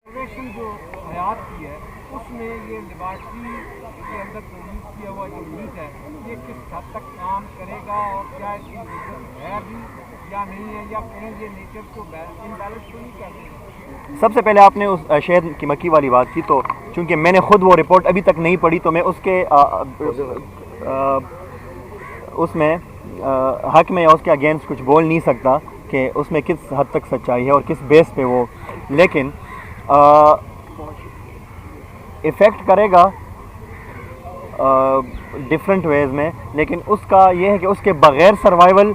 جو حیات کی ہے اس میں یہ لیبارٹری کے اندر پروڈیوس کیا ہوا جو میٹ ہے یہ کس حد تک کام کرے گا اور کیا اس کی ضرورت ہے بھی یا نہیں ہے، یا کہیں یہ نیچر کو امبیلنس تو نہیں کر دے گا؟ سب سے پہلے آپ نے اس شہد کی مکھی والی بات کی، تو چونکہ میں نے خود وہ رپورٹ ابھی تک نہیں پڑھی تو میں اس کے اس میں حق میں یا اس کے اگینسٹ کچھ بول نہیں سکتا کہ اس میں کس حد تک سچائی ہے اور کس بیس پہ وہ، لیکن افیکٹ کرے گا ڈفرینٹ ویز میں، لیکن اس کا یہ ہے کہ اس کے بغیر سروائیول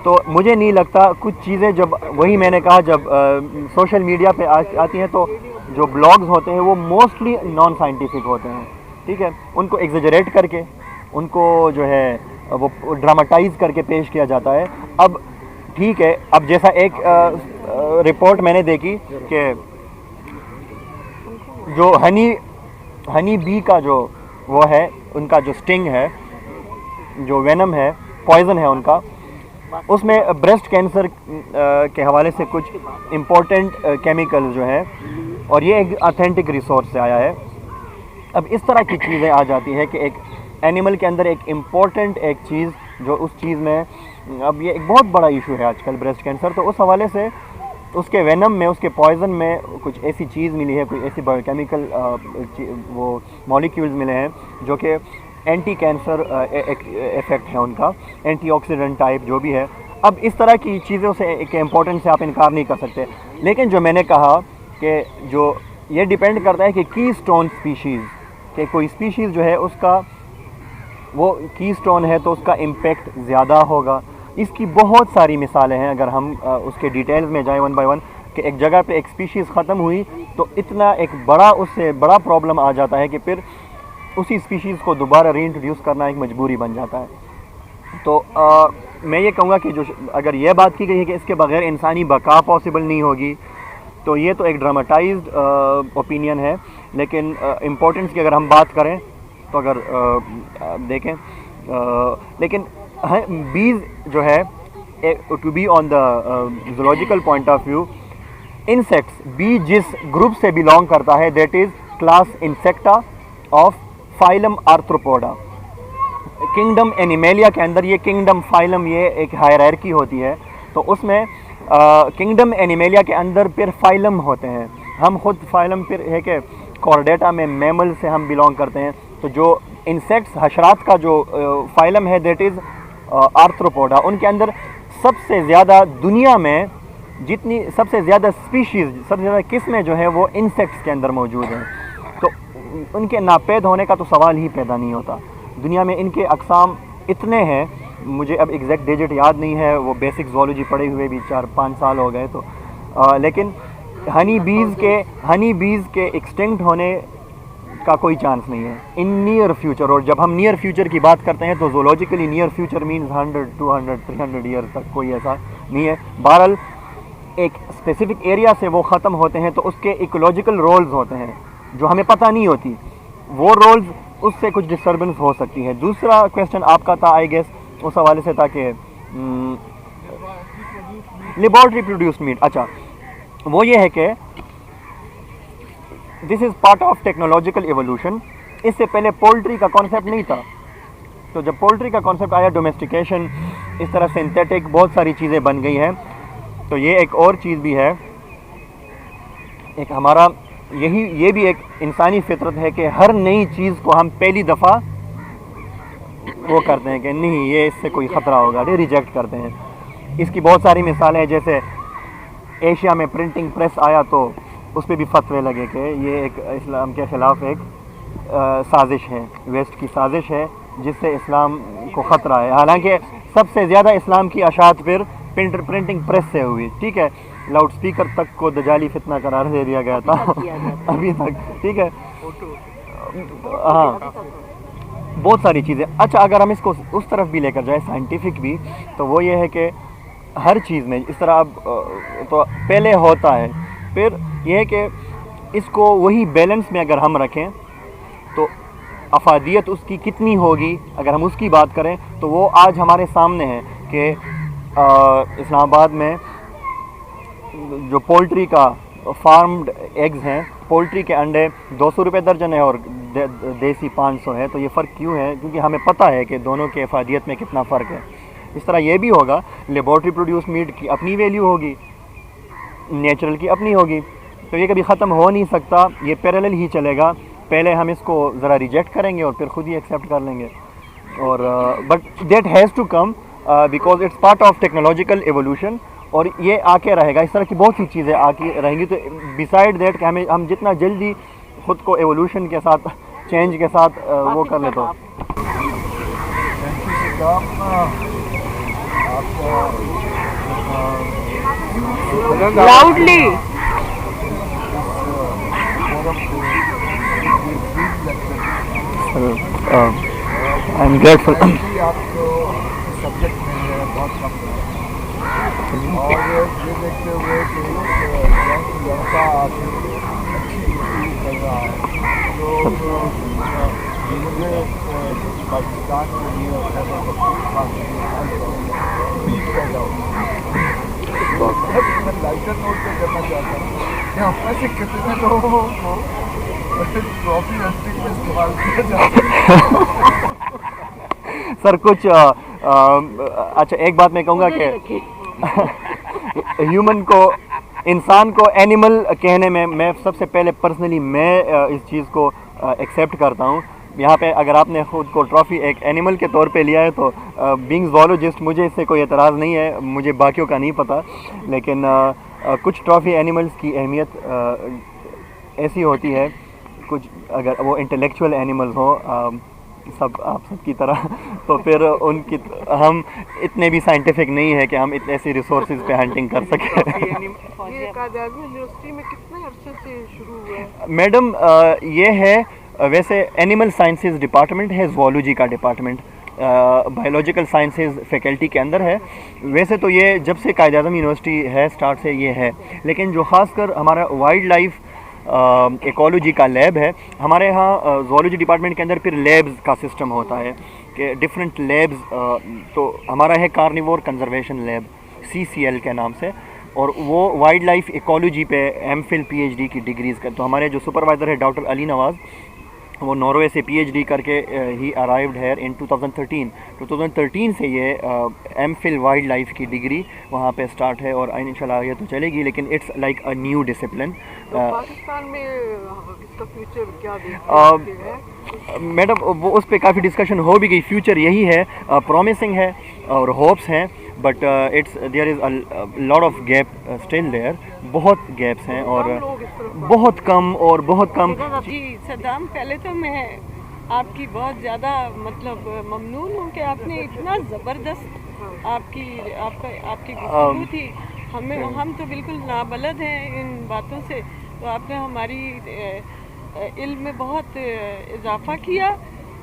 تو مجھے نہیں لگتا. کچھ چیزیں جب وہی میں نے کہا جب سوشل میڈیا پہ آتی ہیں تو جو بلاگز ہوتے ہیں وہ موسٹلی نان سائنٹیفک ہوتے ہیں، ٹھیک ہے، ان کو ایگزیجریٹ کر کے ان کو جو ہے وہ ڈراماٹائز کر کے پیش کیا جاتا ہے. اب ٹھیک ہے، اب جیسا ایک رپورٹ میں نے دیکھی کہ جو ہنی بی کا جو وہ ہے ان کا جو سٹنگ ہے، جو وینم ہے، پوائزن ہے ان کا، اس میں بریسٹ کینسر کے حوالے سے کچھ امپورٹنٹ کیمیکل جو ہیں، اور یہ ایک اتھینٹک ریسورس سے آیا ہے. اب اس طرح کی چیزیں آ جاتی ہے کہ ایک اینیمل کے اندر ایک امپورٹنٹ ایک چیز جو اس چیز میں، اب یہ ایک بہت بڑا ایشو ہے آج کل بریسٹ کینسر، تو اس حوالے سے اس کے وینم میں، اس کے پوائزن میں کچھ ایسی چیز ملی ہے، کوئی ایسی بایو کیمیکل وہ مولیکیولز ملے ہیں جو کہ اینٹی کینسر ایفیکٹ ہے ان کا، اینٹی آکسیڈنٹ ٹائپ جو بھی ہے. اب اس طرح کی چیزوں سے ایک امپورٹنس سے آپ انکار نہیں کر سکتے، لیکن جو میں نے کہا کہ جو یہ ڈیپینڈ کرتا ہے کہ کی سٹون سپیشیز، کہ کوئی سپیشیز جو ہے اس کا وہ کی سٹون ہے تو اس کا امپیکٹ زیادہ ہوگا. اس کی بہت ساری مثالیں ہیں، اگر ہم اس کے ڈیٹیلز میں جائیں ون بائی ون، کہ ایک جگہ پہ ایک سپیشیز ختم ہوئی تو اتنا ایک بڑا اس سے بڑا پرابلم آ جاتا ہے کہ پھر اسی سپیشیز کو دوبارہ ری انٹروڈیوس کرنا ایک مجبوری بن جاتا ہے. تو میں یہ کہوں گا کہ جو اگر یہ بات کی گئی ہے کہ اس کے بغیر انسانی بقا پاسبل نہیں ہوگی، تو یہ تو ایک ڈراماٹائزڈ اوپینین ہے. لیکن امپورٹنس کی اگر ہم بات کریں تو اگر دیکھیں، لیکن بیز جو ہے to be on the zoological point of view, insects, bee جس گروپ سے بلانگ کرتا ہے that is class Insecta of phylum Arthropoda. Kingdom Animalia کے اندر یہ کنگڈم فائلم یہ ایک ہائرارکی ہوتی ہے، تو اس میں کنگڈم اینیمیلیا کے اندر پھر فائلم ہوتے ہیں. ہم خود فائلم پھر ہے کہ کورڈیٹا میں میمل سے ہم بلانگ کرتے ہیں، تو جو انسیکٹس حشرات کا جو فائلم ہے دیٹ از آرتھروپوڈا. ان کے اندر سب سے زیادہ دنیا میں جتنی سب سے زیادہ سپیشیز، سب سے زیادہ قسمیں جو ہیں وہ انسیکٹس کے اندر موجود ہیں. تو ان کے ناپید ہونے کا تو سوال ہی پیدا نہیں ہوتا. دنیا میں ان کے اقسام اتنے ہیں، مجھے اب ایگزیکٹ ڈیجٹ یاد نہیں ہے، وہ بیسک زولوجی پڑھے ہوئے بھی 4-5 سال ہو گئے، تو لیکن ہنی بیز کے ایکسٹنکٹ ہونے کا کوئی چانس نہیں ہے ان نیئر فیوچر. اور جب ہم نیئر فیوچر کی بات کرتے ہیں تو زولوجیکلی نیئر فیوچر مینز 100, 200, 300 ایئر تک کوئی ایسا نہیں ہے. بہرحال ایک اسپیسیفک ایریا سے وہ ختم ہوتے ہیں تو اس کے ایکولوجیکل رولز ہوتے ہیں جو ہمیں پتہ نہیں ہوتی، وہ رولز اس سے کچھ ڈسٹربنس ہو سکتی ہے. دوسرا کویسچن آپ کا تھا آئی گیس اس حوالے سے تھا کہ لیبارٹری پروڈیوسڈ میٹ. اچھا، وہ یہ ہے کہ this is part of technological evolution. اس سے پہلے پولٹری کا کانسیپٹ نہیں تھا، تو جب پولٹری کا کانسیپٹ آیا، ڈومیسٹیکیشن، اس طرح سنتھیٹک بہت ساری چیزیں بن گئی ہیں. تو یہ ایک اور چیز بھی ہے، ایک ہمارا یہ بھی ایک انسانی فطرت ہے کہ ہر نئی چیز کو ہم پہلی دفعہ وہ کرتے ہیں کہ نہیں یہ اس سے کوئی خطرہ ہوگا، یہ ریجیکٹ کرتے ہیں. اس کی بہت ساری مثالیں ہیں، جیسے ایشیا میں پرنٹنگ پریس آیا تو اس پہ بھی فتوے لگے کہ یہ ایک اسلام کے خلاف ایک سازش ہے، ویسٹ کی سازش ہے جس سے اسلام کو خطرہ ہے. حالانکہ سب سے زیادہ اسلام کی اشاعت پھر پرنٹنگ پریس سے ہوئی. ٹھیک ہے، لاؤڈ سپیکر تک کو دجالی فتنہ قرار دے دیا گیا تھا ابھی تک. ٹھیک ہے، ہاں بہت ساری چیزیں. اچھا، اگر ہم اس کو اس طرف بھی لے کر جائیں سائنٹیفک بھی، تو وہ یہ ہے کہ ہر چیز میں اس طرح اب تو پہلے ہوتا ہے، پھر یہ ہے کہ اس کو وہی بیلنس میں اگر ہم رکھیں تو افادیت اس کی کتنی ہوگی. اگر ہم اس کی بات کریں تو وہ آج ہمارے سامنے ہے کہ اسلام آباد میں جو پولٹری کا فارمڈ ایگز ہیں، پولٹری کے انڈے 200 روپے درجن ہے اور دیسی 500 ہے. تو یہ فرق کیوں ہے؟ کیونکہ ہمیں پتہ ہے کہ دونوں کے افادیت میں کتنا فرق ہے. اس طرح یہ بھی ہوگا، لیبارٹری پروڈیوس میٹ کی اپنی ویلیو ہوگی، نیچرل کی اپنی ہوگی. تو یہ کبھی ختم ہو نہیں سکتا، یہ پیرالل ہی چلے گا. پہلے ہم اس کو ذرا ریجیکٹ کریں گے اور پھر خود ہی ایکسیپٹ کر لیں گے. اور but that has to come because it's part of technological evolution, اور یہ آ کے رہے گا. اس طرح کی بہت سی چیزیں آ کے رہیں گی. تو بسائڈ دیٹ کہ ہم جتنا جلدی خود کو ایوولوشن کے ساتھ، چینج کے ساتھ وہ کر لیں تو لاؤڈلی آئی ایم گریٹفل. آپ کو سبجیکٹ میں بہت کم اور یہ دیکھتے ہوئے کہ ایک لڑکا آپ اچھی ڈگری کر رہا ہے تو مجھے پاکستان کے لیے اور خیبر پیدا میں لائٹر نوٹ پہ کرنا چاہتا ہوں کہ ہم میں سے کتنے لوگوں کو ٹرافی ہنٹنگ میں استعمال کیا جاتا ہے. سر کچھ اچھا ایک بات میں کہوں گا کہ ہیومن کو، انسان کو اینیمل کہنے میں سب سے پہلے پرسنلی میں اس چیز کو ایکسیپٹ کرتا ہوں. یہاں پہ اگر آپ نے خود کو ٹرافی ایک اینیمل کے طور پہ لیا ہے تو بینگ زوالوجسٹ مجھے اس سے کوئی اعتراض نہیں ہے، مجھے باقیوں کا نہیں پتہ. لیکن کچھ ٹرافی اینیملز کی اہمیت ایسی ہوتی ہے، کچھ اگر وہ انٹلیکچوئل اینیملز ہوں آپ سب کی طرح، تو پھر ان کی ہم اتنے بھی سائنٹیفک نہیں ہے کہ ہم اتنے ایسی ریسورسز پہ ہنٹنگ کر سکیں. یہ قائد اعظم یونیورسٹی میں کتنے عرصے سے شروع ہوا ہے؟ میڈم یہ ہے ویسے اینیمل سائنسز ڈپارٹمنٹ ہے، زوالوجی کا ڈپارٹمنٹ بایولوجیکل سائنسز فیکلٹی کے اندر ہے. ویسے تو یہ جب سے قائد اعظم یونیورسٹی ہے اسٹارٹ سے یہ ہے، لیکن جو خاص کر ہمارا وائلڈ لائف ایکولوجی کا لیب ہے ہمارے ہاں زوالوجی ڈپارٹمنٹ کے اندر، پھر لیبز کا سسٹم ہوتا ہے کہ ڈفرینٹ لیبز. تو ہمارا ہے کارنیور کنزرویشن لیب CCL کے نام سے، اور وہ وائلڈ لائف ایکولوجی پہ ایم فل PhD کی ڈگریز کا. تو ہمارے جو سپروائزر ہے ڈاکٹر علی نواز، وہ ناروے سے PhD کر کے ہی ارائیوڈ ہے ان 2013 سے یہ ایم فل وائلڈ لائف کی ڈگری وہاں پہ اسٹارٹ ہے، اور انشاءاللہ یہ تو چلے گی، لیکن it's like a new discipline. Pakistan میں اس کا فیوچر کیا دیکھتے ہیں؟ میڈم وہ اس پہ کافی ڈسکشن ہو بھی گئی. فیوچر یہی ہے، پرومسنگ ہے اور ہوپس ہیں، but it's there is a lot of gap still there. بہت گیپس ہیں اور بہت کم اور بہت کم. جی صدام، پہلے تو میں آپ کی بہت زیادہ مطلب ممنون ہوں کہ آپ نے اتنا زبردست آپ کی گفتگو تھی. ہم تو بالکل نابلد ہیں ان باتوں سے، تو آپ نے ہماری علم میں بہت اضافہ کیا.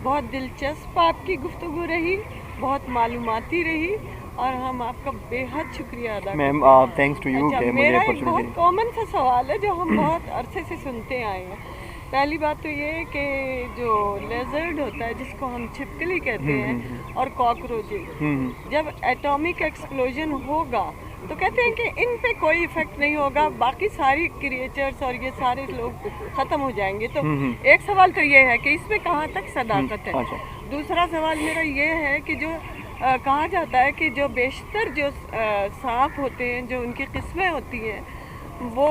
بہت دلچسپ آپ کی گفتگو رہی، بہت معلوماتی رہی، اور ہم آپ کا بے حد شکریہ ادا کرتے ہیں. میم تھینکس ٹو یو کہ مجھے میرا ایک اپرچونٹی بہت کامن سا سوال ہے جو ہم بہت عرصے سے سنتے آئے ہیں. پہلی بات تو یہ ہے کہ جو لیزرڈ ہوتا ہے جس کو ہم چھپکلی کہتے ہیں، اور کاکروچز، جب ایٹامک ایکسپلوژن ہوگا تو کہتے ہیں کہ ان پہ کوئی ایفیکٹ نہیں ہوگا، باقی ساری کریچرز اور یہ سارے لوگ ختم ہو جائیں گے. تو ایک سوال تو یہ ہے کہ اس میں کہاں تک صداقت ہے. دوسرا سوال میرا یہ ہے کہ جو کہا جاتا ہے کہ جو بیشتر جو سانپ ہوتے ہیں، جو ان کی قسمیں ہوتی ہیں، وہ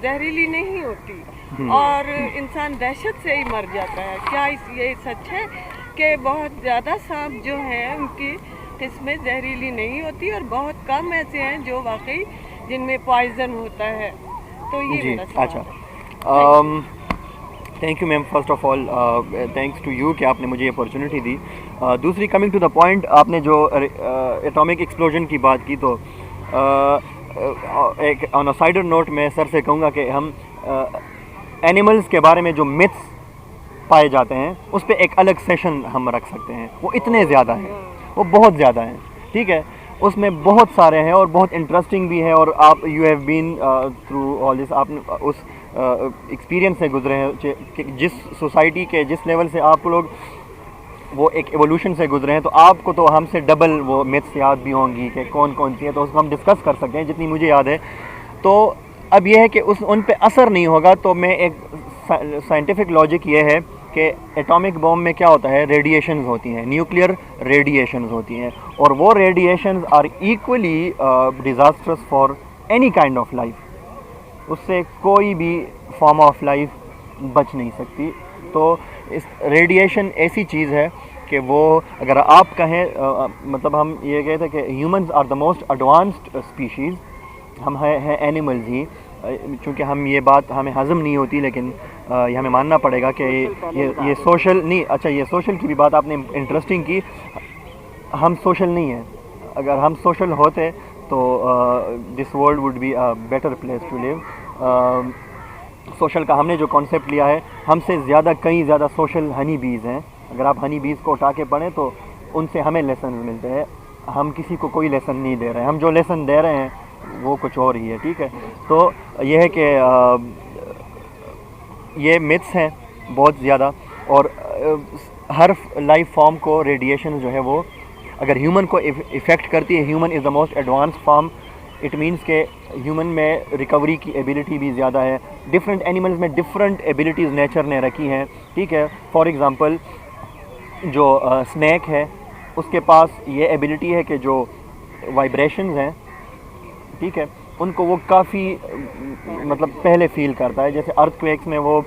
زہریلی نہیں ہوتی اور انسان دہشت سے ہی مر جاتا ہے. کیا یہ سچ ہے کہ بہت زیادہ سانپ جو ہیں ان کی قسمیں زہریلی نہیں ہوتی، اور بہت کم ایسے ہیں جو واقعی جن میں پوائزن ہوتا ہے؟ تو یہ میرا سوال ہے. Thank you ma'am. First of all thanks to you کہ آپ نے مجھے یہ اپرچونیٹی دی. دوسری کمنگ ٹو دا پوائنٹ، آپ نے جو ایٹامک ایکسپلوژن کی بات کی، تو ایک آن اے سائڈر نوٹ میں سر سے کہوں گا کہ ہم اینیملز کے بارے میں جو متس پائے جاتے ہیں اس پہ ایک الگ سیشن ہم رکھ سکتے ہیں. وہ اتنے زیادہ ہیں، وہ بہت زیادہ ہیں، ٹھیک ہے. اس میں بہت سارے ہیں اور بہت انٹرسٹنگ بھی ہے، اور آپ you have been through all this, آپ اس ایکسپیرینس سے گزرے ہیں کہ جس سوسائٹی کے جس لیول سے آپ لوگ وہ ایک ایوولوشن سے گزرے ہیں، تو آپ کو تو ہم سے ڈبل وہ میتھس یاد بھی ہوں گی کہ کون کون سی ہیں، تو اس کو ہم ڈسکس کر سکتے ہیں جتنی مجھے یاد ہے. تو اب یہ ہے کہ ان پہ اثر نہیں ہوگا. تو میں ایک سائنٹیفک لاجک یہ ہے کہ ایٹامک بوم میں کیا ہوتا ہے, ریڈیشنز ہوتی ہیں, نیوکلیئر ریڈیشنز ہوتی ہیں, اور وہ radiations are equally disastrous for any kind of life. اس سے کوئی بھی فارم آف لائف بچ نہیں سکتی. تو اس ریڈیشن ایسی چیز ہے کہ وہ اگر آپ کہیں مطلب ہم یہ کہتے ہیں کہ humans are the most advanced species, ہم ہیں اینیملز ہی, چونکہ ہم یہ بات ہمیں ہضم نہیں ہوتی, لیکن یہ ہمیں ماننا پڑے گا کہ یہ سوشل نہیں. اچھا, یہ سوشل کی بھی بات آپ نے انٹرسٹنگ کی. ہم سوشل نہیں ہیں. اگر ہم سوشل ہوتے تو this world would be a better place to live. Social کا ہم نے جو کانسیپٹ لیا ہے, ہم سے زیادہ کئی زیادہ سوشل ہنی بیز ہیں. اگر آپ ہنی بیز کو اٹھا کے پڑھیں تو ان سے ہمیں لیسنز ملتے ہیں. ہم کسی کو کوئی لیسن نہیں دے رہے ہیں. ہم جو لیسن دے رہے ہیں وہ کچھ اور ہی ہے. ٹھیک ہے, تو یہ ہے کہ یہ متس ہیں بہت زیادہ, اور ہر لائف فارم کو ریڈیشن جو ہے وہ اگر ہیومن کو افیکٹ کرتی ہے, human is the most advance form, it means کہ ہیومن میں ریکوری کی ایبیلٹی بھی زیادہ ہے. ڈفرینٹ اینیملز میں ڈفرینٹ ایبیلٹیز نیچر نے رکھی ہیں. ٹھیک ہے, فار ایگزامپل جو اسنیک ہے اس کے پاس یہ ایبیلٹی ہے کہ جو وائبریشنز ہیں, ٹھیک ہے, ان کو وہ کافی مطلب پہلے فیل کرتا ہے. جیسے ارتھ کویکس میں وہ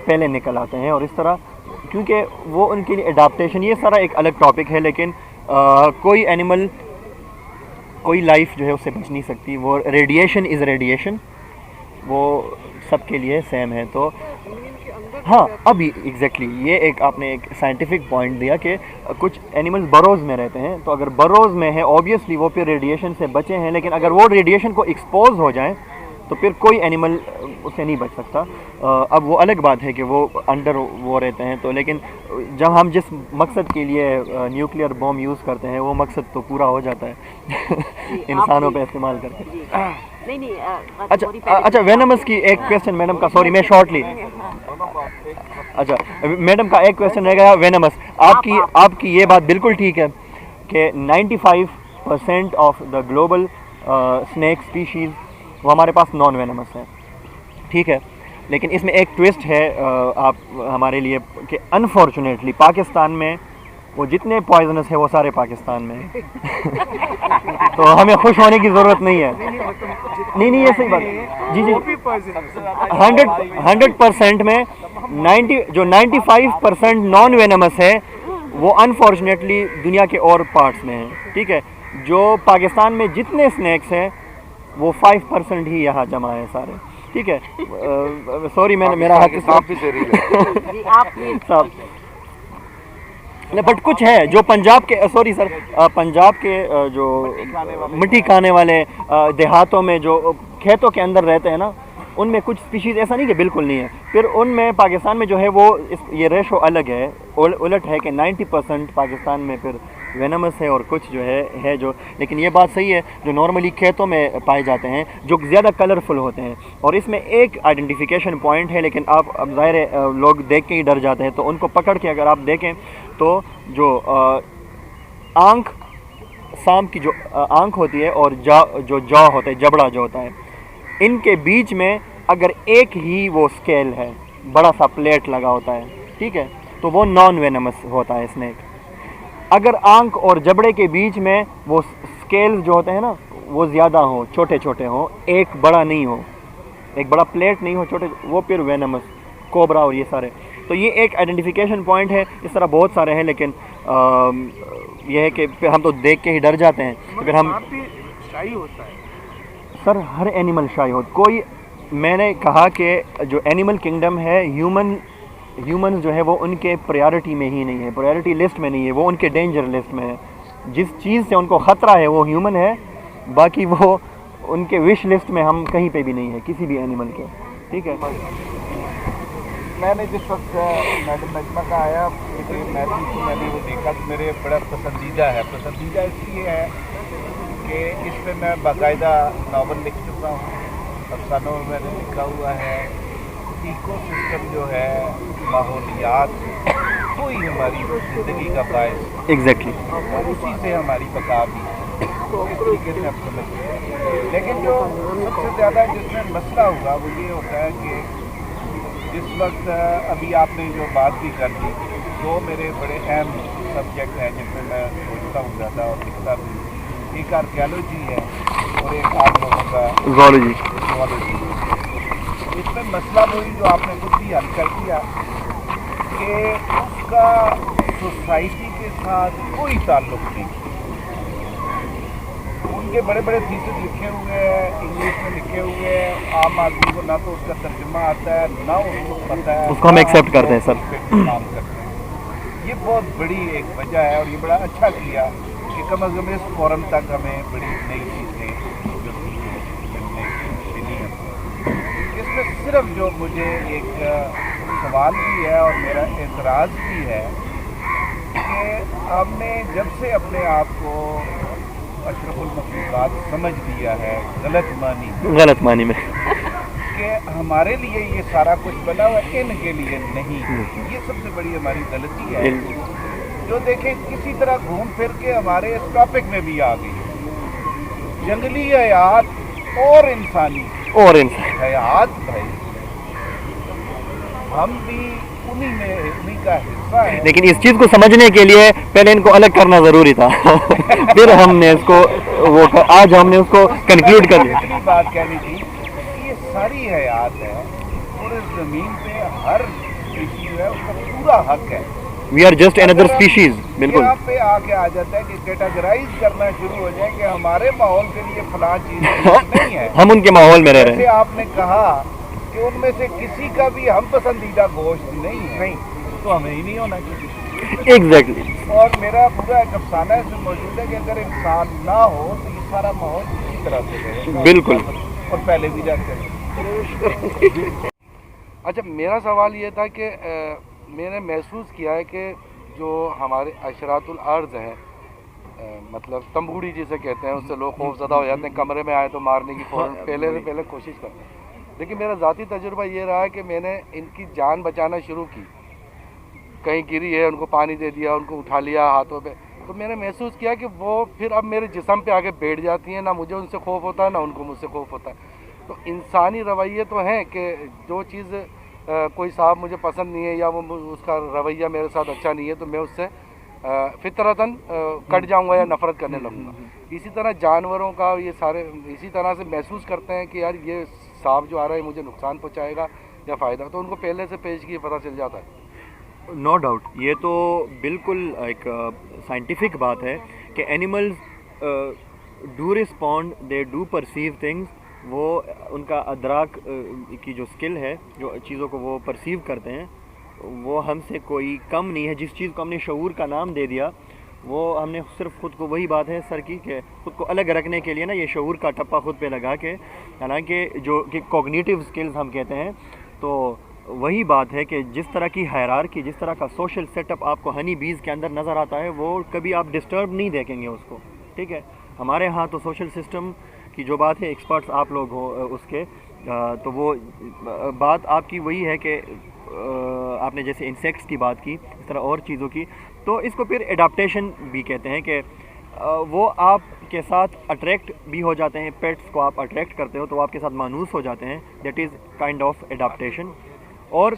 پہلے نکل آتے ہیں, اور اس طرح کیونکہ وہ ان کے لیے اڈاپٹیشن, یہ سارا ایک الگ ٹاپک ہے, لیکن کوئی اینیمل کوئی لائف جو ہے اس سے بچ نہیں سکتی. وہ ریڈیشن از ریڈیشن, وہ سب کے لیے سیم ہے. تو ہاں, ابھی ایگزیکٹلی یہ ایک آپ نے ایک سائنٹیفک پوائنٹ دیا کہ کچھ اینیملز بروز میں رہتے ہیں, تو اگر بروز میں ہیں اوبیسلی وہ پھر ریڈیشن سے بچے ہیں, لیکن اگر وہ ریڈیشن کو ایکسپوز ہو جائیں تو پھر کوئی اینیمل اس سے نہیں بچ سکتا. اب وہ الگ بات ہے کہ وہ انڈر وہ رہتے ہیں. تو لیکن جب ہم جس مقصد کے لیے نیوکلیئر بوم یوز کرتے ہیں وہ مقصد تو پورا ہو جاتا ہے انسانوں پہ استعمال کر کے. اچھا, وینمس کی ایک کویسچن میڈم کا, سوری میں شارٹلی, اچھا میڈم کا ایک کویسچن رہ گیا. وینمس, آپ کی یہ بات بالکل ٹھیک ہے کہ 95% of the global snake species وہ ہمارے پاس نان وینمس ہے. ٹھیک ہے, لیکن اس میں ایک ٹوسٹ ہے آپ ہمارے لیے کہ انفارچونیٹلی پاکستان میں وہ جتنے پوائزنس ہیں وہ سارے پاکستان میں ہیں. تو ہمیں خوش ہونے کی ضرورت نہیں ہے. نہیں یہ صحیح بات, جی 100% میں 95% نان وینمس ہے وہ انفارچونیٹلی دنیا کے اور پارٹس میں ہیں. ٹھیک ہے, جو پاکستان میں جتنے اسنیکس ہیں وہ 5% ہی یہاں جمع ہے سارے. ٹھیک ہے, سوری میں نے میرا حق صاحب, بٹ کچھ ہے جو پنجاب کے, سوری سر, پنجاب کے جو مٹی کھانے والے دیہاتوں میں جو کھیتوں کے اندر رہتے ہیں نا, ان میں کچھ اسپیشیز ایسا نہیں کہ بالکل نہیں ہے. پھر ان میں پاکستان میں جو ہے وہ یہ ریشو الگ ہے, الٹ ہے کہ 90% پاکستان میں پھر وینمس ہے اور کچھ جو ہے جو, لیکن یہ بات صحیح ہے جو نارملی کھیتوں میں پائے جاتے ہیں جو زیادہ کلرفل ہوتے ہیں. اور اس میں ایک آئیڈینٹیفیکیشن پوائنٹ ہے, لیکن آپ اب ظاہر لوگ دیکھ کے ہی ڈر جاتے ہیں, تو ان کو پکڑ کے اگر آپ دیکھیں تو جو آنکھ, سانپ کی جو آنکھ ہوتی ہے اور جو جا ہوتا ہے, جبڑا جو ہوتا ہے, ان کے بیچ میں اگر ایک ہی وہ اسکیل ہے, بڑا سا پلیٹ لگا ہوتا ہے, ٹھیک ہے, تو وہ نان وینمس ہوتا ہے اسنیک. اگر آنکھ اور جبڑے کے بیچ میں وہ اسکیل جو ہوتے ہیں نا وہ زیادہ ہوں, چھوٹے چھوٹے ہوں, ایک بڑا نہیں ہو, ایک بڑا پلیٹ نہیں ہو, چھوٹے, وہ پھر وینمس, کوبرا اور یہ سارے. تو یہ ایک آئیڈینٹیفیکیشن پوائنٹ ہے. اس طرح بہت سارے ہیں, لیکن یہ ہے کہ پھر ہم تو دیکھ کے ہی ڈر جاتے ہیں. پھر ہم شاہی ہوتا ہے سر, ہر اینیمل شاہی ہوتا, کوئی, میں نے کہا کہ جو اینیمل کنگڈم ہے, ہیومن جو ہے وہ ان کے پریارٹی میں ہی نہیں ہے, پریارٹی لسٹ میں نہیں ہے, وہ ان کے ڈینجر لسٹ میں ہے. جس چیز سے ان کو خطرہ ہے وہ ہیومن ہے, باقی وہ ان کے وش لسٹ میں ہم کہیں پہ بھی نہیں ہے کسی بھی اینیمل کے. ٹھیک ہے, میں نے جس وقت میڈم نجمہ کا آیا میں نے وہ دیکھا تو میرے بڑا پسندیدہ ہے. پسندیدہ اس لیے ہے کہ اس پہ میں باقاعدہ ناول لکھ چکا ہوں, افسانوں میں نے لکھا ہوا ہے. ایکو سسٹم جو ہے, ماحولیات, وہی ہماری زندگی کا باعث, ایگزیکٹلی, اور اسی سے ہماری بقا بھی. इस तरीके से आप समझते हैं। लेकिन जो सबसे ज़्यादा जिसमें मसला हुआ वो ये होता है कि जिस वक्त अभी आपने जो बात भी कर दी, दो मेरे बड़े अहम सब्जेक्ट हैं जिनमें मैं सोचता हूँ ज़्यादा और लिखता भी, एक आर्कियोलॉजी है और एक आप लोगों का ज़ूलॉजी। इसमें मसला वही जो आपने खुद भी हल कर दिया कि उसका सोसाइटी के साथ कोई ताल्लुक नहीं। उनके बड़े बड़े थीसिस लिखे हुए हैं, इंग्लिश में लिखे हुए हैं, आम आदमी को ना तो उसका तर्जुमा आता है ना उसको पता है, उसको हम एक्सेप्ट करते हैं सर। काम करते हैं। ये बहुत बड़ी एक वजह है और ये बड़ा अच्छा किया कि कम अज़ कम इस फोरम तक हमें बड़ी नई चीज़ें जो थी मिली हैं। इसमें सिर्फ जो मुझे एक सवाल भी है और मेरा एतराज़ भी है कि हमने जब से अपने आप को अशरफुल मखलूक़ात समझ लिया है गलत मानी में कि हमारे लिए ये सारा कुछ बना हुआ है, इनके लिए नहीं। ये सबसे बड़ी हमारी गलती है जो देखें किसी तरह घूम फिर के हमारे इस टॉपिक में भी आ गई। जंगली हयात और इंसानी हयात भाई, हम भी उन्हीं का हिस्सा है। लेकिन इस चीज़ को समझने के लिए पहले इनको अलग करना ज़रूरी था फिर हमने इसको आज हमने उसको कंक्लूड कर दिया। इतनी बात कहनी थी कि ये सारी हयात है और इस ज़मीन पे हर स्पीशीज है उसका पूरा हक है। We are just another species. बिल्कुल यहाँ पे आके आ जाता है कि कैटेगराइज करना शुरू हो जाए कि हमारे माहौल के लिए फलां चीज़ नहीं है, हम उनके माहौल में रह रहे जैसे हैं। आपने कहा कि उनमें से किसी का भी हम पसंदीदा गोश्त नहीं है, तो हमें ही नहीं होना चाहिए। एग्जैक्टली। और मेरा पूरा एक अफसाना इसमें मौजूद है कि अगर इंसान ना हो तो ये सारा माहौल इसी तरह से रहेगा। बिल्कुल। और पहले भी जाते हैं। अच्छा, मेरा सवाल ये था कि मैंने महसूस किया है कि जो हमारे अशरातुल अर्ज़ हैं, मतलब तंबूड़ी जिसे कहते हैं, उससे लोग खौफज़दा हो जाते हैं, कमरे में आए तो मारने की पहले से पहले कोशिश करते हैं। लेकिन मेरा ज़ाती तजुर्बा ये रहा है कि मैंने इनकी जान बचाना शुरू की। कहीं गिरी है, उनको पानी दे दिया, उनको उठा लिया हाथों पे, तो मैंने महसूस किया कि वो फिर अब मेरे जिस्म पे आके बैठ जाती हैं। ना मुझे उनसे खौफ होता है, ना उनको मुझसे खौफ होता है। तो इंसानी रवैये तो हैं कि जो चीज़ कोई साहब मुझे पसंद नहीं है या वो उसका रवैया मेरे साथ अच्छा नहीं है तो मैं उससे फितरतन कट जाऊंगा या नफ़रत करने लगूंगा। इसी तरह जानवरों का ये सारे इसी तरह से महसूस करते हैं कि यार ये सांप जो आ रहा है मुझे नुकसान पहुंचाएगा या फ़ायदा, तो उनको पहले से पेशगी पता चल जाता है। नो डाउट, ये तो बिल्कुल एक साइंटिफिक बात है कि animals do respond, they do perceive things. वो उनका अदराक की जो स्किल है, जो चीज़ों को वो परसीव करते हैं, वो हमसे कोई कम नहीं है। जिस चीज़ को हमने शऊर का नाम दे दिया, वो हमने सिर्फ ख़ुद को, वही बात है सर की कि ख़ुद को अलग रखने के लिए ना ये शऊर का टप्पा ख़ुद पे लगा के, हालांकि जो कि कॉग्निटिव स्किल्स हम कहते हैं, तो वही बात है कि जिस तरह की हायरार्की, जिस तरह का सोशल सेटअप आपको हनी बीज़ के अंदर नज़र आता है, वो कभी आप डिस्टर्ब नहीं देखेंगे उसको। ठीक है, हमारे यहाँ तो सोशल सिस्टम की जो बात है, एक्सपर्ट्स आप लोग हो उसके, तो वो बात आपकी वही है कि आपने जैसे इंसेक्ट्स की बात की, इस तरह और चीज़ों की, तो इसको फिर एडाप्टेशन भी कहते हैं कि वो आपके साथ अट्रैक्ट भी हो जाते हैं। पेट्स को आप अट्रैक्ट करते हो तो वो आपके साथ मानूस हो जाते हैं। That is kind of adaptation. और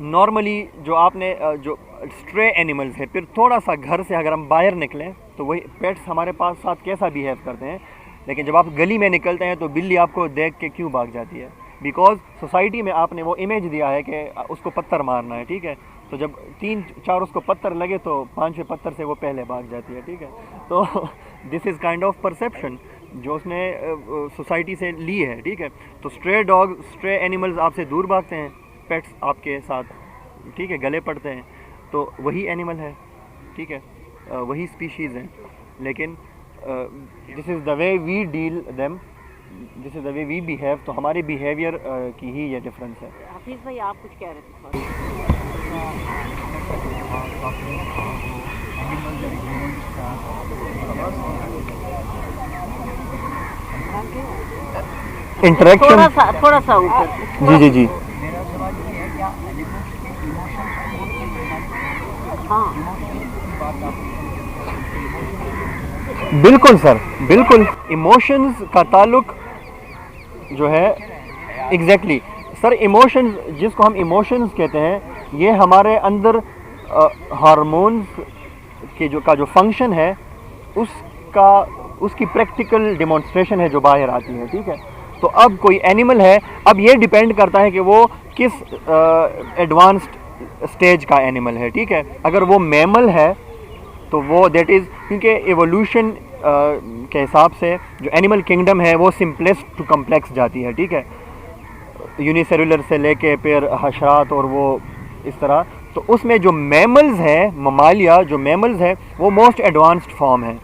नॉर्मली जो आपने जो स्ट्रे एनिमल्स है, फिर थोड़ा सा घर से अगर हम बाहर निकलें तो वही पेट्स हमारे पास साथ कैसा बिहेव करते हैं, लेकिन जब आप गली में निकलते हैं तो बिल्ली आपको देख के क्यों भाग जाती है? बिकॉज सोसाइटी में आपने वो इमेज दिया है कि उसको पत्थर मारना है। ठीक है, तो जब 3-4 उसको पत्थर लगे तो 5वें पत्थर से वो पहले भाग जाती है। ठीक है, तो this is kind of perception जो उसने सोसाइटी से ली है। ठीक है, तो स्ट्रे डॉग, स्ट्रे एनिमल्स आपसे दूर भागते हैं, पेट्स आपके साथ, ठीक है, गले पड़ते हैं, तो वही एनिमल है। ठीक है, वही स्पीशीज़ हैं, लेकिन this is the way we deal them, this is the way we behave. तो हमारे बिहेवियर की ही ये डिफरेंस है। हाफिज़ भाई, आप कुछ कह रहे थे? इंटरेक्शन थोड़ा सा ऊपर। जी जी जी। मेरा सवाल ये है, क्या एनिमल्स के इमोशंस हाँ, की बात आप बिल्कुल सर, बिल्कुल इमोशंस का ताल्लुक जो है एग्जैक्टली सर, इमोशंस जिसको हम इमोशंस कहते हैं, ये हमारे अंदर हार्मोन्स के जो फंक्शन है उसकी प्रैक्टिकल डेमोन्स्ट्रेशन है जो बाहर आती है, ठीक है। तो अब कोई एनिमल है, अब ये डिपेंड करता है कि वो किस एडवांस्ड स्टेज का एनिमल है, ठीक है। अगर वो मैमल है तो वो दैट इज़, क्योंकि एवोल्यूशन के हिसाब से जो एनिमल किंगडम है वो सिंपलेस्ट टू कम्प्लेक्स जाती है, ठीक है। यूनिसेलुलर से लेके फिर हशरात और वो इस तरह, तो उसमें जो मैमल्स हैं, ममालिया जो मैमल्स हैं वो मोस्ट एडवांस्ड फॉर्म है।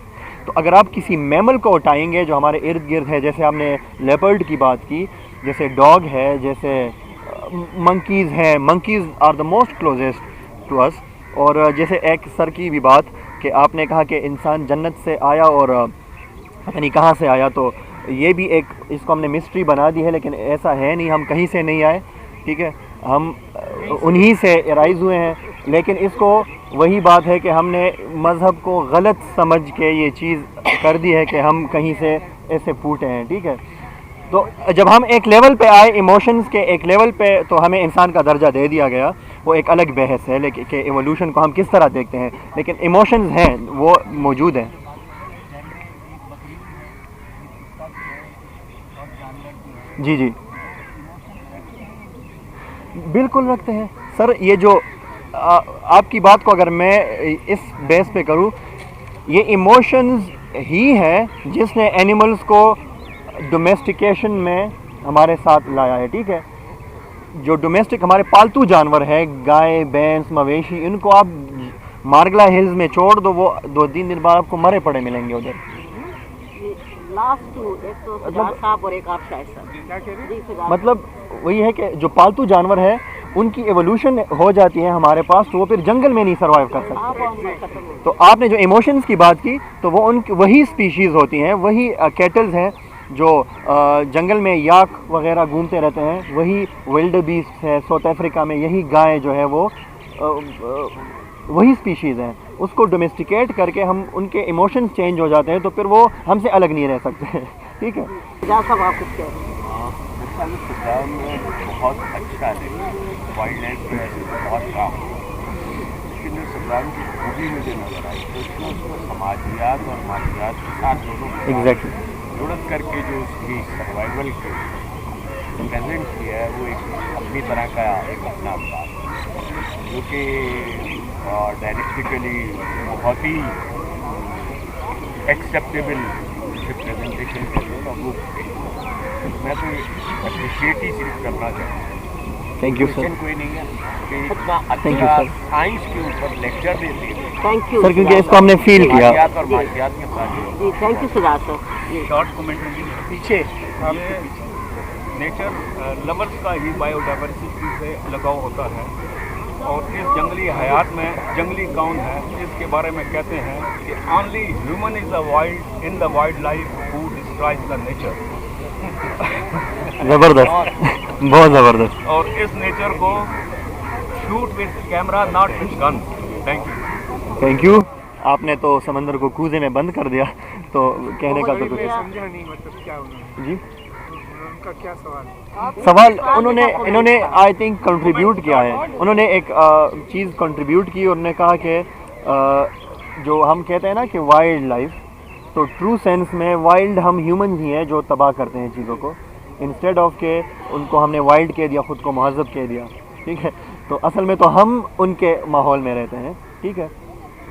तो अगर आप किसी मैमल को उठाएंगे जो हमारे इर्द गिर्द है, जैसे आपने लेपर्ड की बात की, जैसे डॉग है, जैसे मंकीज़ हैं, monkeys are the most closest to us. और जैसे एक सर की भी बात कि आपने कहा कि इंसान जन्नत से आया और पता नहीं कहाँ से आया, तो ये भी एक, इसको हमने मिस्ट्री बना दी है, लेकिन ऐसा है नहीं, हम कहीं से नहीं आए, ठीक है, हम उन्हीं से राइज़ हुए हैं। लेकिन इसको वही बात है कि हमने मज़हब को गलत समझ के ये चीज़ कर दी है कि हम कहीं से ऐसे फूटे हैं, ठीक है। तो जब हम एक लेवल पे आए, इमोशंस के एक लेवल पे, तो हमें इंसान का दर्जा दे दिया गया। वो एक अलग बहस है लेकिन कि एवोल्यूशन को हम किस तरह देखते हैं, लेकिन इमोशंस हैं, वो मौजूद हैं। जी जी बिल्कुल रखते हैं सर। ये जो आपकी बात को अगर मैं इस बेस पे करूँ, ये इमोशंस ही है जिसने एनिमल्स को डोमेस्टिकेशन में हमारे साथ लाया है, ठीक है। जो डोमेस्टिक हमारे पालतू जानवर हैं, गाय भैंस मवेशी, इनको आप मार्गला हिल्स में छोड़ दो, वो 2-3 दिन बाद आपको मरे पड़े मिलेंगे उधर। लास्ट टू, एक तो सजाद साहब और एक आप शायद सर। मतलब वही है कि जो पालतू जानवर है उनकी एवोल्यूशन हो जाती है हमारे पास, तो वो फिर जंगल में नहीं सर्वाइव कर सकते। तो आपने जो इमोशंस की बात की, तो वो उनकी वही स्पीशीज़ होती हैं, वही कैटल्स हैं जो जंगल में याक वगैरह घूमते रहते हैं, वही वाइल्ड बीस्ट है साउथ अफ्रीका में, यही गाय जो है वो वही स्पीशीज़ हैं। उसको डोमेस्टिकेट करके हम उनके इमोशंस चेंज हो जाते हैं, तो फिर वो हमसे अलग नहीं रह सकते, ठीक है। सब आप कुछ कह रहे हैं? बहुत अच्छा है, वाइल्ड लाइफ बहुत काम, लेकिन जो सदाम की खूबी मुझे नजर आई तो उसको समाजियात और मादियात के साथ दोनों एग्जैक्टली जुड़त करके जो उसकी सर्वाइवल के प्रेजेंट किया है, वो एक अपनी तरह का एक अपना अंदाज, जो कि डायरेक्टिकली बहुत ही एक्सेप्टेबल रिप्रेजेंटेशन करेगा। वो मैं तो अप्रिशिएट ही सिर्फ करना चाहता हूँ। Thank you sir. कोई नहीं है कि इतना अच्छा साइंस के ऊपर लेक्चर देते हैं। थैंक यू सर, क्योंकि इसको हमने फील किया। और मादियात के साथ जी, thank you Sajjad sir. Short comment पीछे नेचर लवर्स का ही बायोडाइवर्सिटी से लगाव होता है, और इस जंगली हयात में जंगली कौन है इसके बारे में कहते हैं कि only human is the wild in the wild life who destroys the nature. ज़बरदस्त, बहुत ज़बरदस्त। और इस नेचर को shoot with camera not with gun. Thank you. Thank you. आपने तो समंदर को कूजे में बंद कर दिया, तो कहने का तो कुछ समझा नहीं, मतलब क्या जी उनका क्या सवाल? सवाल इन्होंने आई थिंक कंट्रीब्यूट किया है। उन्होंने एक चीज़ कंट्रीब्यूट की, उन्होंने कहा कि जो हम कहते हैं ना कि वाइल्ड लाइफ, तो ट्रू सेंस में वाइल्ड हम ह्यूमन ही हैं जो तबाह करते हैं चीज़ों को, इंस्टेड ऑफ के उनको हमने वाइल्ड कह दिया, ख़ुद को महज़ब कह दिया, ठीक है। तो असल में तो हम उनके माहौल में रहते हैं, ठीक है।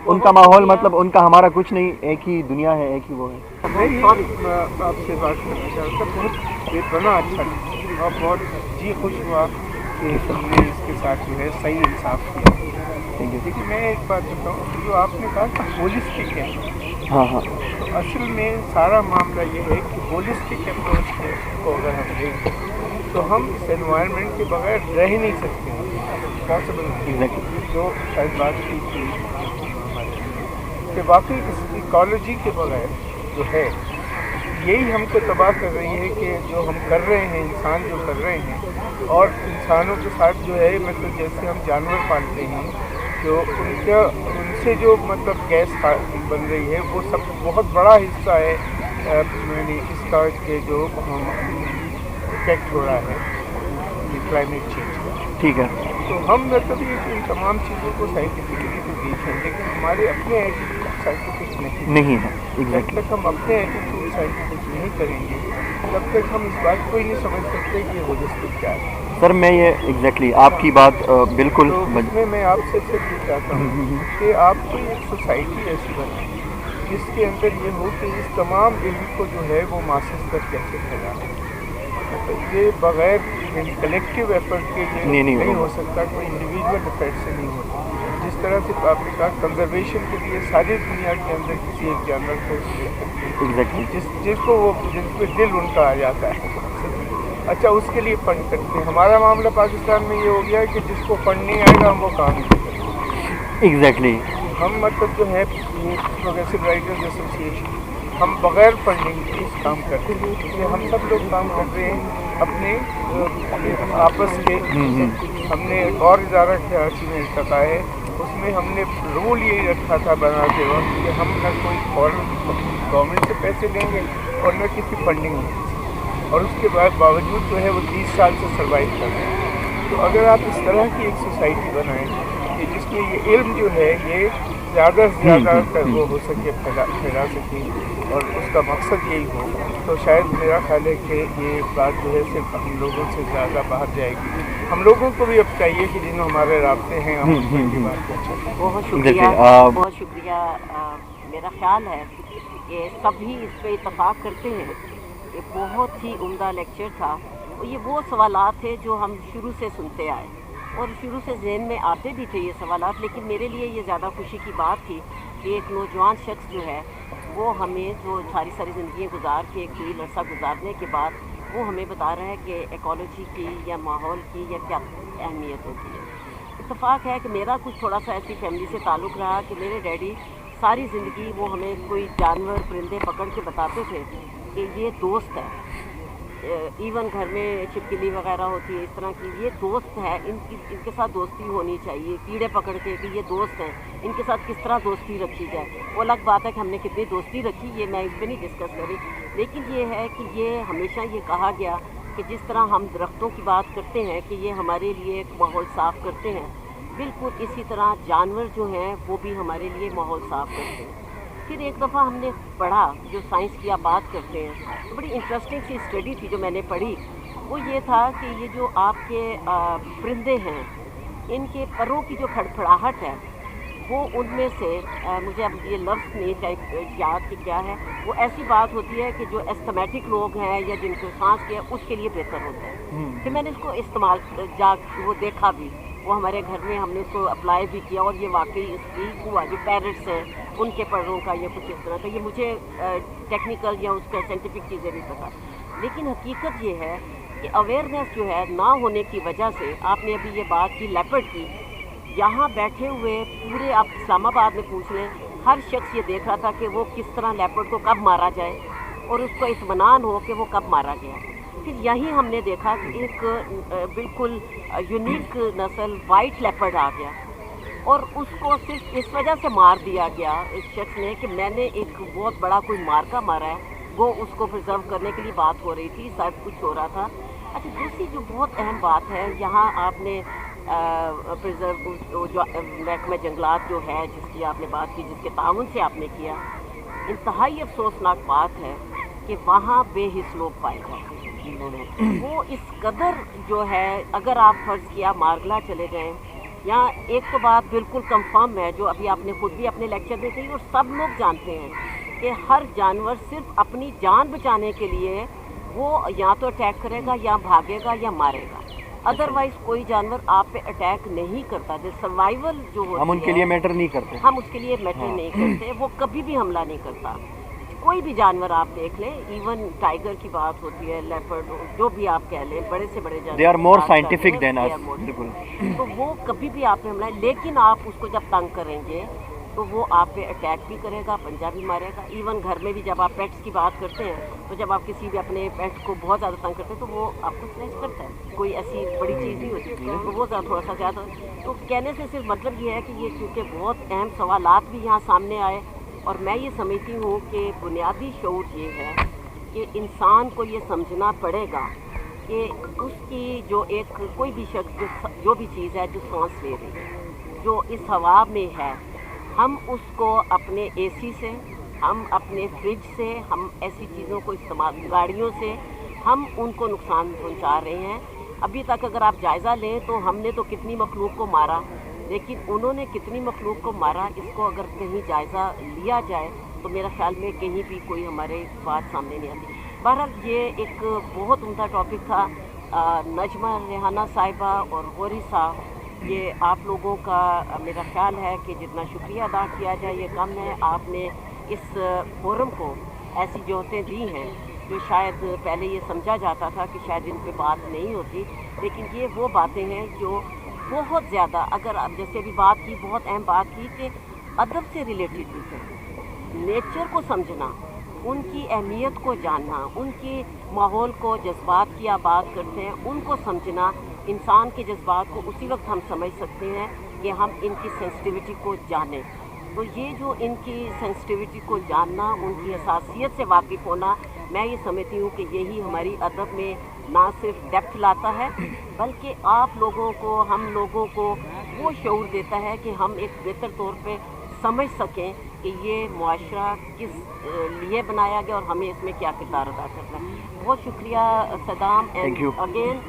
उनका माहौल मतलब उनका हमारा कुछ नहीं, एक ही दुनिया है, एक ही वो है। आपसे बात करना चाहता हूँ, बहुत ये बना अच्छा लगा और बहुत जी खुश हुआ कि हमने इसके साथ जो है सही इंसाफ किया। लेकिन मैं एक बात बताऊँ, जो आपने कहा कि होलिस्टिक है, हाँ हाँ, तो असल में सारा मामला ये है कि होलिस्टिक अप्रोच को अगर हम लें तो हम इस एनवायरनमेंट के बगैर रह ही नहीं सकते, पॉसिबल एग्जैक्टली। जो शायद बात की थी कि वाकई इस इकोलॉजी के बगैर जो है यही हमको तबाह कर रही है कि जो हम कर रहे हैं, इंसान जो कर रहे हैं, और इंसानों के साथ जो है मतलब जैसे हम जानवर पालते हैं जो उनसे जो मतलब गैस बन रही है वो सब बहुत बड़ा हिस्सा है इसका के जो इफेक्ट हो रहा है क्लाइमेट चेंज का। ठीक है, तो हम मतलब ये इन तमाम चीज़ों को साइंटिफिकली तो देखें, लेकिन हमारे अपने एटीट्यूड साइंटिफिक नहीं है जब एग्जैक्टली। तक हम अपने एटीट्यूड साइंटिफिक नहीं करेंगे तब तक हम इस बात को ही नहीं समझ सकते कि होलिस्टिक क्या है। सर मैं ये एग्जैक्टली आपकी बात बिल्कुल तो इसमें मैं आपसे सिर्फ ये चाहता हूँ कि आप कोई एक सोसाइटी ऐसी बनाएं जिसके अंदर ये हो कि इस तमाम इल्म को जो है वो मासेस तक कैसे फैलाएं। मतलब ये बगैर कलेक्टिव एफर्ट के ये नहीं हो सकता, कोई इंडिविजुअल एफर्ट से नहीं होता। जिस तरह से आपने कहा कंजर्वेशन के लिए सारी दुनिया के अंदर किसी एक जानवर को एग्जैक्टली जिसको वो जिसमें दिल उनका आ जाता है, अच्छा उसके लिए फंड करते हैं। हमारा मामला पाकिस्तान में ये हो गया है कि जिसको फंड नहीं आएगा हम वो काम नहीं करेंगे। एग्जैक्टली हम मतलब जो है प्रोग्रेसिव राइटर्स एसोसिएशन हम बगैर फंडिंग के इस काम करते हैं, इसलिए हम सब लोग काम कर रहे हैं अपने आपस के। हमने एक और इदारा कराची में रखा है, उसमें हमने रूल यही रखा था बनाते वक्त कि हम न कोई फॉरेन गवर्नमेंट से पैसे लेंगे और न किसी फंडिंग में, और उसके बावजूद जो है वो 30 साल से सर्वाइव कर रहे हैं। तो अगर आप इस तरह की एक सोसाइटी बनाएं कि जिसमें ये इल्म जो है ये ज़्यादा से ज़्यादा तक वो हो सके फैला सके और उसका मकसद यही हो, तो शायद मेरा ख्याल है कि ये बात जो है सिर्फ हम लोगों से ज़्यादा बाहर जाएगी। हम लोगों को भी अब चाहिए कि जिन हमारे रास्ते हैं हम उनकी बात पहुँचाएं। बहुत शुक्रिया, बहुत शुक्रिया। मेरा ख्याल है कि सभी इस पर इतफाक़ करते हैं। ये बहुत ही उम्दा लेक्चर था और ये वो सवालात थे जो हम शुरू से सुनते आए और शुरू से ज़हन में आते भी थे ये सवालात। लेकिन मेरे लिए ये ज़्यादा खुशी की बात थी कि एक नौजवान शख्स जो है वो हमें जो सारी ज़िंदगी गुजार के एक तवील अरसा गुजारने के बाद वो हमें बता रहा है कि इकोलॉजी की या माहौल की या क्या अहमियत होती है। इत्तफ़ाक़ है कि मेरा कुछ थोड़ा सा ऐसी फैमिली से ताल्लुक़ रहा कि मेरे डैडी सारी ज़िंदगी वो हमें कोई जानवर परिंदे पकड़ के बताते थे कि ये दोस्त है। इवन घर में छिपकली वगैरह होती है इस तरह की, ये दोस्त है, इनके साथ दोस्ती होनी चाहिए। कीड़े पकड़ के कि ये दोस्त हैं, इनके साथ किस तरह दोस्ती रखी जाए। वो अलग बात है कि हमने कितनी दोस्ती रखी, ये मैं इस पर नहीं डिस्कस करी, लेकिन ये है कि ये हमेशा ये कहा गया कि जिस तरह हम दरख्तों की बात करते हैं कि ये हमारे लिए एक माहौल साफ़ करते हैं, बिल्कुल इसी तरह जानवर जो हैं वो भी हमारे लिए माहौल साफ़ करते हैं। फिर एक दफ़ा हमने पढ़ा, जो साइंस की आप बात करते हैं, तो बड़ी इंटरेस्टिंग सी स्टडी थी जो मैंने पढ़ी। वो ये था कि ये जो आपके परिंदे हैं, इनके परों की जो फड़फड़ाहट है वो उनमें से मुझे अब ये लफ्ज़ नहीं याद कि क्या है, वो ऐसी बात होती है कि जो एस्थमेटिक लोग हैं या जिनको सांस के उसके लिए बेहतर होता है। फिर मैंने इसको इस्तेमाल वो देखा भी, वो हमारे घर में हमने उसको अप्लाई भी किया और ये वाकई इसकी हुआ। जो पैरट्स हैं उनके परों का या कुछ इस तरह का, ये मुझे टेक्निकल या उसका साइंटिफिक चीज़ें भी पता, लेकिन हकीकत ये है कि अवेयरनेस जो है ना होने की वजह से, आपने अभी ये बात की लेपर्ड की, यहाँ बैठे हुए पूरे आप इस्लामाबाद में पूछ लें, हर शख्स ये देख रहा था कि वो किस तरह लेपर्ड को कब मारा जाए और उसको इत्मीनान हो कि वो कब मारा गया। फिर यही हमने देखा कि एक बिल्कुल यूनिक नस्ल वाइट लेपर्ड आ गया और उसको सिर्फ इस वजह से मार दिया गया इस शख्स ने कि मैंने एक बहुत बड़ा कोई मार्का मारा है, वो उसको प्रिजर्व करने के लिए बात हो रही थी, सब कुछ हो रहा था। अच्छा, दूसरी जो बहुत अहम बात है, यहाँ आपने प्रिजर्व जो महकमा जंगलात जो है जिसकी आपने बात की, जिसके ताउन से आपने किया, इंतहाई अफसोसनाक बात है कि वहाँ बेहिस लोग पाए जाते हैं। वो इस कदर जो है, अगर आप फर्ज किया मारगला चले गए, यहाँ एक तो बात बिल्कुल कंफर्म है जो अभी आपने खुद भी अपने लेक्चर में कही और सब लोग जानते हैं कि हर जानवर सिर्फ अपनी जान बचाने के लिए वो या तो अटैक करेगा या भागेगा या मारेगा, अदरवाइज कोई जानवर आप पे अटैक नहीं करता। जो सर्वाइवल जो होती हम उनके लिए मैटर नहीं करते, हम उसके लिए मैटर नहीं करते, वो कभी भी हमला नहीं करता। कोई भी जानवर आप देख लें, इवन टाइगर की बात होती है, लेपर्ड, जो भी आप कह लें, बड़े से बड़े जानवर, they are more scientific than us, बिल्कुल। तो वो कभी भी आप पे हमला, लेकिन आप उसको जब तंग करेंगे तो वो आप पे अटैक भी करेगा, पंजा भी मारेगा। इवन घर में भी जब आप पेट्स की बात करते हैं तो जब आप किसी भी अपने पेट को बहुत ज़्यादा तंग करते हैं तो वो आपको स्नैच करता है, कोई ऐसी बड़ी चीज़ नहीं होती, तो वो थोड़ा सा ज़्यादा। तो कहने से सिर्फ मतलब ये है कि ये क्योंकि बहुत अहम सवालात भी यहाँ सामने आए, और मैं ये समझती हूँ कि बुनियादी शऊर ये है कि इंसान को ये समझना पड़ेगा कि उसकी जो एक कोई भी शख्स जो भी चीज़ है जो सांस ले रही है, जो इस हवा में है, हम उसको अपने एसी से, हम अपने फ्रिज से, हम ऐसी चीज़ों को इस्तेमाल, गाड़ियों से हम उनको नुकसान पहुंचा रहे हैं। अभी तक अगर आप जायज़ा लें तो हमने तो कितनी मखलूक को मारा, लेकिन उन्होंने कितनी मखलूक को मारा, इसको अगर कहीं जायज़ा लिया जाए तो मेरा ख्याल में कहीं भी कोई हमारे बात सामने नहीं आती। बहरहाल ये एक बहुत उम्दा टॉपिक था। नजमा रेहाना साहिबा और गौरी साहब, ये आप लोगों का मेरा ख्याल है कि जितना शुक्रिया अदा किया जाए ये कम है। आपने इस फोरम को ऐसी जरूरतें दी हैं जो शायद पहले ये समझा जाता था कि शायद इन पे बात नहीं होती, लेकिन ये वो बातें हैं जो बहुत ज़्यादा, अगर आप जैसे अभी बात की, बहुत अहम बात की कि अदब से रिलेटेड चीज़ें, नेचर को समझना, उनकी अहमियत को जानना, उनकी माहौल को, जज्बात की आप बात करते हैं, उनको समझना, इंसान के जज्बात को उसी वक्त हम समझ सकते हैं कि हम इनकी सेंसिटिविटी को जानें। तो ये जो इनकी सेंसिटिविटी को जानना, उनकी हसासियत से वाकिफ़ होना, मैं ये समझती हूँ कि यही हमारी अदब में ना सिर्फ डेप्थ लाता है, बल्कि आप लोगों को, हम लोगों को वो शऊर देता है कि हम एक बेहतर तौर पे समझ सकें कि ये मुआशरा किस लिए बनाया गया और हमें इसमें क्या किरदार अदा करना है। बहुत शुक्रिया सदाम, एंड अगेन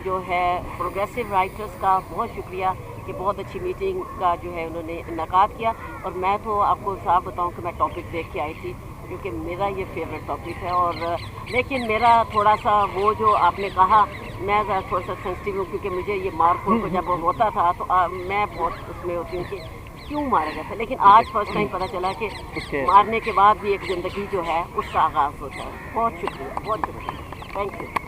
जो है प्रोग्रेसिव राइटर्स का बहुत शुक्रिया कि बहुत अच्छी मीटिंग का जो है उन्होंने इनकाद किया। और मैं तो आपको साफ बताऊं कि मैं टॉपिक देख के आई थी क्योंकि मेरा ये फेवरेट टॉपिक है, और लेकिन मेरा थोड़ा सा वो जो आपने कहा, मैं थोड़ा सा सेंसिटिव हूँ क्योंकि मुझे ये मारखोर को जब होता था तो मैं बहुत उसमें होती हूँ कि क्यों मारा गया था, लेकिन आज फर्स्ट टाइम पता चला कि मारने के बाद भी एक ज़िंदगी जो है उसका आगाज़ होता है। बहुत शुक्रिया, बहुत शुक्रिया, थैंक यू।